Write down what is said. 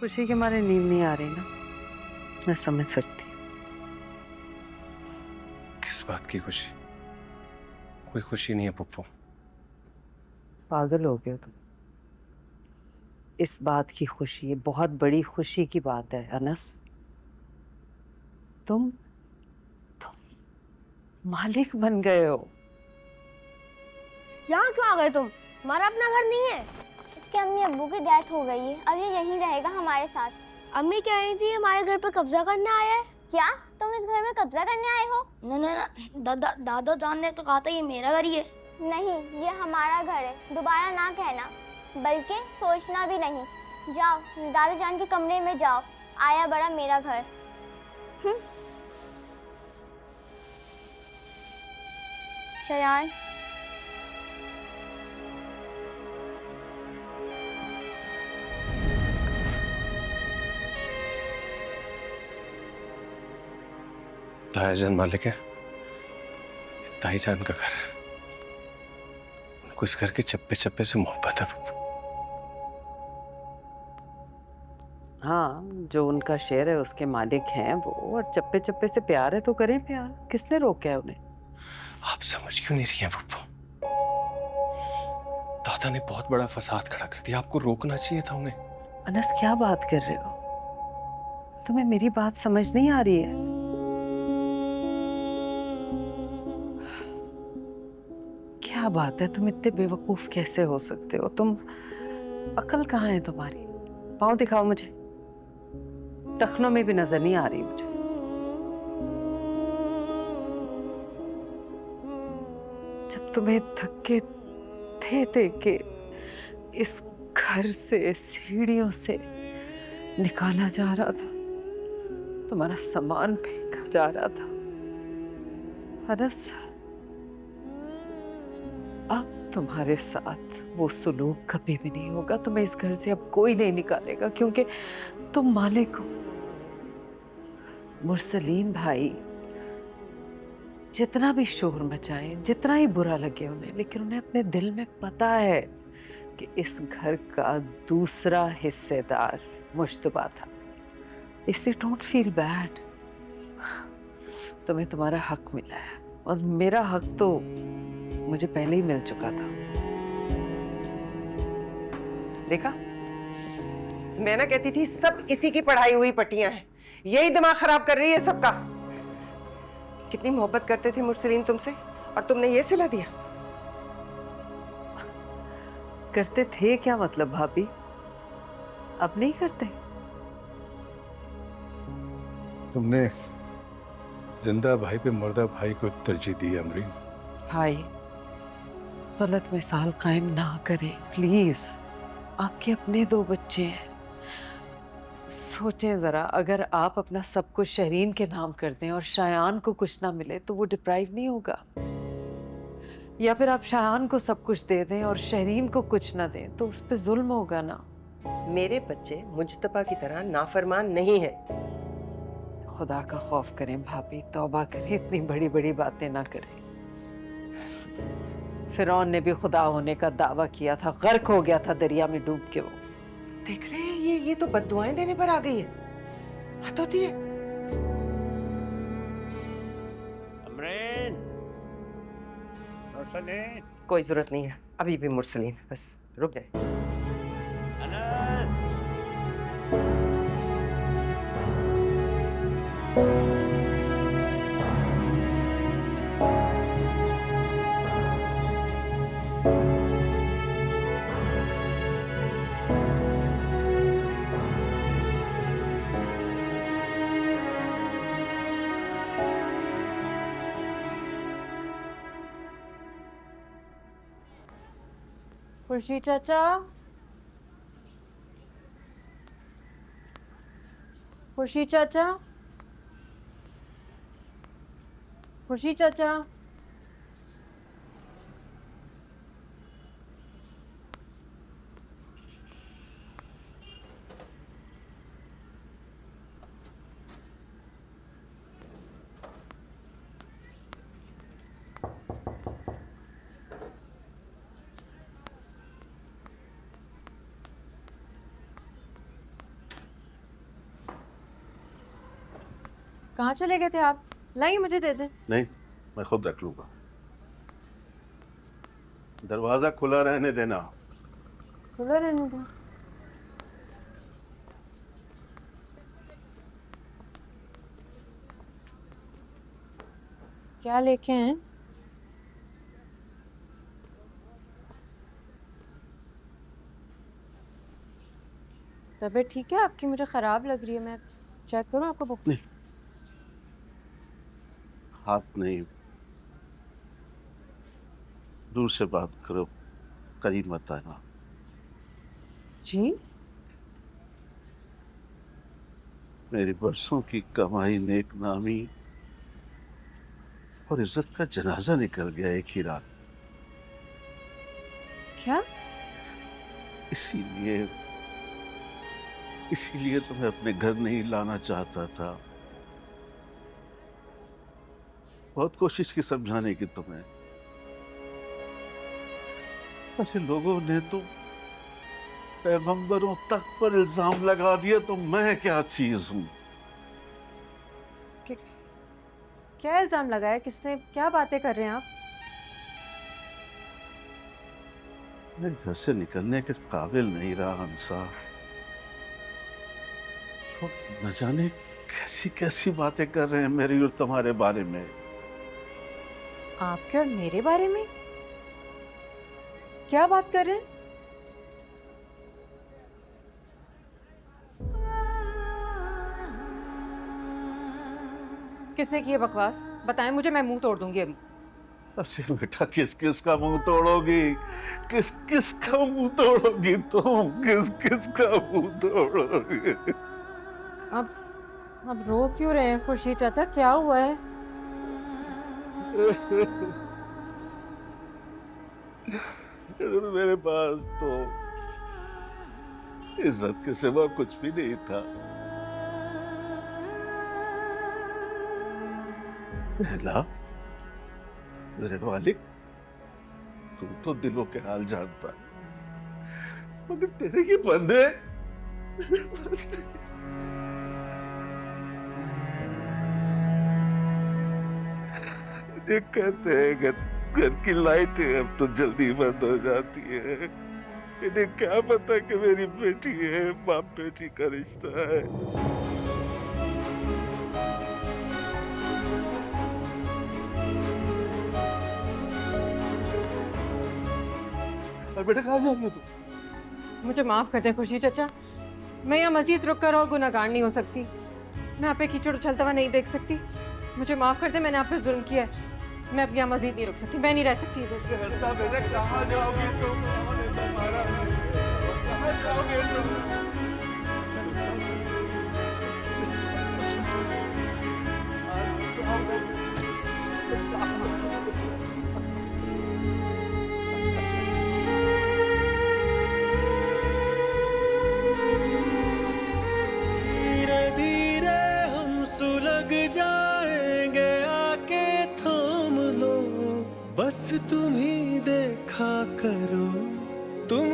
खुशी के मारे नींद नहीं आ रही ना, मैं समझ सकती। किस बात की खुशी? कोई खुशी नहीं है पुप्पो। पागल हो गए हो तुम। इस बात की खुशी, ये बहुत बड़ी खुशी की बात है अनस। तुम मालिक बन गए हो। यहाँ क्यों आ गए तुम? हमारा अपना घर नहीं है। इसके अम्मी अब्बू की डेथ हो गई है, अब ये यहीं रहेगा हमारे साथ। अम्मी कह रही थी हमारे घर पर कब्जा करने आया है। क्या तुम इस घर में कब्जा करने आए हो? नहीं, दादा जान ने तो कहा था ये मेरा घर ही है। नहीं, ये हमारा घर है, दोबारा ना कहना, बल्कि सोचना भी नहीं। जाओ दादा जान के कमरे में जाओ, आया बड़ा मेरा घर। शयान, ताईजान मालिक है, ताईजान का घर है। उनको इस घर के चप्पे चप्पे से मोहब्बत है पुप्पो। हाँ, जो उनका शेर है उसके मालिक हैं वो, और चप्पे चप्पे से प्यार है तो करें प्यार, किसने रोका है उन्हें? आप समझ क्यों नहीं रही हैं पुप्पो? दादा ने बहुत बड़ा फसाद खड़ा कर दिया, आपको रोकना चाहिए था उन्हें। अनस क्या बात कर रहे हो? तुम्हें मेरी बात समझ नहीं आ रही है? क्या बात है, तुम इतने बेवकूफ कैसे हो सकते हो? तुम अकल कहाँ है तुम्हारी? पाँव दिखाओ मुझे, टखनों में भी नजर नहीं आ रही मुझे। जब तुम्हें धक्के दे दे के इस घर से, सीढ़ियों से निकाला जा रहा था, तुम्हारा सामान फेंका जा रहा था, अनस, अब तुम्हारे साथ वो सुलूक कभी भी नहीं होगा। तुम्हें इस घर से अब कोई नहीं निकालेगा, क्योंकि तुम मालिक हो। मुरसलीन भाई जितना भी शोर मचाए, जितना ही बुरा लगे उन्हें, लेकिन उन्हें अपने दिल में पता है कि इस घर का दूसरा हिस्सेदार मुश्तबा था। इसलिए डोंट फील बैड। तुम्हें तुम्हारा हक मिला है, और मेरा हक तो मुझे पहले ही मिल चुका था। देखा, मैं ना कहती थी सब इसी की पढ़ाई हुई पट्टियां हैं, यही दिमाग खराब कर रही है सबका। कितनी मोहब्बत करते थे मुरसलीन तुमसे, और तुमने ये सिला दिया। करते थे क्या मतलब भाभी? अब नहीं करते? तुमने जिंदा भाई पे मुर्दा भाई को तरजीह दी अमरीन। भाई, गलत मिसाल कायम ना करें प्लीज। आपके अपने 2 बच्चे हैं। सोचें जरा, अगर आप अपना सब कुछ शहरीन के नाम कर दें और शायान को कुछ ना मिले तो वो डिप्राइव नहीं होगा? या फिर आप शायान को सब कुछ दे दें और शहरीन को कुछ ना दें तो उस पर जुल्म होगा ना? मेरे बच्चे मुजतबा की तरह नाफरमान नहीं है। खुदा का खौफ करें भाभी, तौबा करें, इतनी बड़ी बड़ी बातें ना करें। फिरौन ने भी खुदा होने का दावा किया था, गर्क हो गया था दरिया में डूब के वो। देख रहे हैं, ये तो बद्दुआएं देने पर आ गई है। हद होती है। अमरीन, मुरसलीन, कोई जरूरत नहीं है अभी भी मुरसलीन, बस रुक जाए। अनस, खुर्शीद चाचा, खुर्शीद चाचा, खुर्शीद चाचा। कहाँ चले गए थे आप? लाइए मुझे दे दें। नहीं, मैं खुद रख लूंगा। दरवाजा खुला रहने देना। खुला रहने दो। क्या लेके हैं? तबीयत ठीक है आपकी? मुझे खराब लग रही है। मैं चेक करूं आपको? बुक नहीं, हाथ नहीं, दूर से बात करो, करीब मत आना। जी? मेरी बरसों की कमाई, नेक नामी और इज्जत का जनाजा निकल गया एक ही रात। क्या? इसीलिए तो मैं अपने घर नहीं लाना चाहता था। बहुत कोशिश की समझाने की तुम्हें, ऐसे लोगों ने तो पैगंबरों तक पर इल्जाम लगा दिया, तो मैं क्या चीज हूं? क्या इल्जाम लगाया? किसने? क्या बातें कर रहे हैं आप? मैं घर से निकलने के काबिल नहीं रहा हंसा। तो न जाने कैसी कैसी बातें कर रहे हैं मेरी और तुम्हारे बारे में। आपके और मेरे बारे में? क्या बात कर रहे हैं? किसने की है बकवास? बताएं मुझे, मैं मुंह तोड़ दूंगी अभी। अच्छा बेटा, किस किस का मुंह तोड़ोगी? किस किस का मुंह तोड़ोगी तुम? किस किस का मुंह तोड़ोगी? अब रो क्यों रहे हैं खुर्शीद चाचा? क्या हुआ है? मेरे पास तो इज्जत के सिवा कुछ भी नहीं था। लैला, मेरे मालिक, तुम तो दिलों के हाल जानता है, मगर तेरे ये बंदे ये कहते हैं कि घर की लाइट अब तो जल्दी बंद हो जाती है। इन्हें क्या पता कि मेरी बेटी है, बाप बेटी का रिश्ता है। और बेटा कहाँ जाओगे तुम? मुझे माफ कर दें खुर्शीद चाचा, मैं यहाँ मस्जिद रुक कर और गुनाहगार नहीं हो सकती। मैं आप पे कीचड़ उछलता हुआ नहीं देख सकती। मुझे माफ कर दें, मैंने आप पे जुल्म किया है। मैं अब यहाँ मस्जिद नहीं रुक सकती, मैं नहीं रह सकती इधर। ऐसा बेटा, कहाँ जाओगे तुम? तुम्हारा कहाँ जाओगे तुम? धीरे धीरे हम सुलग जाएंगे, आके थाम लो, बस तुम ही देखा करो, तुम